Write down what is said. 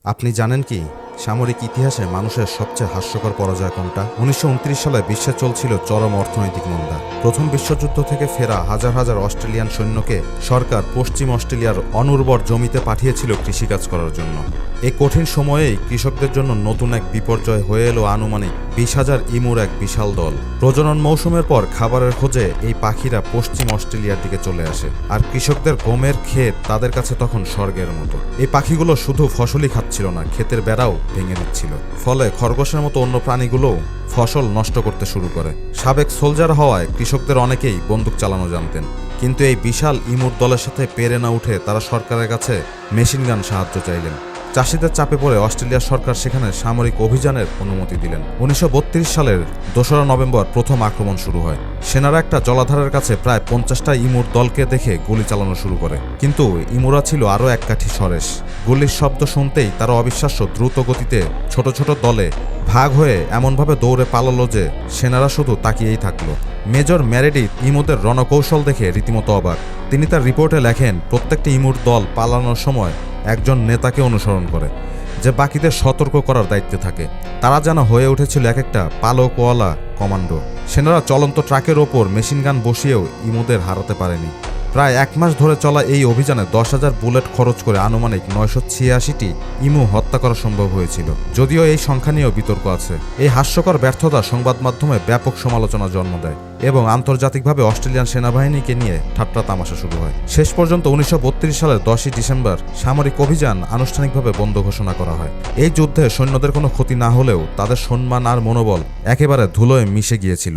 আপনি জানেন কি সামরিক ইতিহাসে মানুষের সবচেয়ে হাস্যকর পরাজয় কোনটা? 1929 সালে বিশ্বে চলছিল চরম অর্থনৈতিক মন্দা। প্রথম বিশ্বযুদ্ধ থেকে ফেরা হাজার হাজার অস্ট্রেলিয়ান সৈন্যকে সরকার পশ্চিম অস্ট্রেলিয়ার অনুর্বর জমিতে পাঠিয়েছিল কৃষিকাজ করার জন্য। এই কঠিন সময়েই কৃষকদের জন্য নতুন এক বিপর্যয় হয়ে এলো আনুমানিক 20,000 ইমুর এক বিশাল দল। প্রজনন মৌসুমের পর খাবারের খোঁজে এই পাখিরা পশ্চিম অস্ট্রেলিয়ার দিকে চলে আসে, আর কৃষকদের গমের ক্ষেত তাদের কাছে তখন স্বর্গের মতো। এই পাখিগুলো শুধু ফসলই খাচ্ছিল না, ক্ষেতের বেড়াও ভেঙে দিচ্ছিল। ফলে খরগোশের মতো অন্য প্রাণীগুলোও ফসল নষ্ট করতে শুরু করে। সাবেক সোলজার হওয়ায় কৃষকদের অনেকেই বন্দুক চালানো জানতেন, কিন্তু এই বিশাল ইমুর দলের সাথে পেরে না উঠে তারা সরকারের কাছে মেশিনগান সাহায্য চাইলেন। চাষিদের চাপে পড়ে অস্ট্রেলিয়ার সরকার সেখানে সামরিক অভিযানের অনুমতি দিলেন। 1932 সালের 2রা নভেম্বর প্রথম আক্রমণ শুরু হয়। সেনারা একটা জলাধারের কাছে প্রায় 50টা ইমুর দলকে দেখে গুলি চালানো শুরু করে, কিন্তু ইমুরা ছিল আরও এক কাঠি সরেস। গুলির শব্দ শুনতেই তারা অবিশ্বাস্য দ্রুত গতিতে ছোট ছোট দলে ভাগ হয়ে এমনভাবে দৌড়ে পালালো যে সেনারা শুধু তাকিয়েই থাকলো। মেজর ম্যারেডিথ ইমুদের রণকৌশল দেখে রীতিমতো অবাক। তিনি তার রিপোর্টে লেখেন, প্রত্যেকটি ইমুর দল পালানোর সময় একজন নেতাকে অনুসরণ করে, যে বাকিদের সতর্ক করার দায়িত্বে থাকে। তারা যেন হয়ে উঠেছিল এক একটা পালকওয়ালা কমান্ডো। সেনারা চলন্ত ট্রাকের ওপর মেশিনগান বসিয়েও ইমুদের হারাতে পারেনি। প্রায় 1 মাস ধরে চলা এই অভিযানে 10,000 বুলেট খরচ করে আনুমানিক 986টি ইমু হত্যা করা সম্ভব হয়েছিল। যদিও এই সংখ্যা নিয়েও বিতর্ক আছে। এই হাস্যকর ব্যর্থতা সংবাদ মাধ্যমে ব্যাপক সমালোচনা জন্ম দেয় এবং আন্তর্জাতিকভাবে অস্ট্রেলিয়ান সেনাবাহিনীকে নিয়ে ঠাট্টা তামাশা শুরু হয়। শেষ পর্যন্ত 1932 সালের 10ই ডিসেম্বর সামরিক অভিযান আনুষ্ঠানিকভাবে বন্ধ ঘোষণা করা হয়। এই যুদ্ধে সৈন্যদের কোনো ক্ষতি না হলেও তাদের সম্মান আর মনোবল একেবারে ধুলোয় মিশে গিয়েছিল।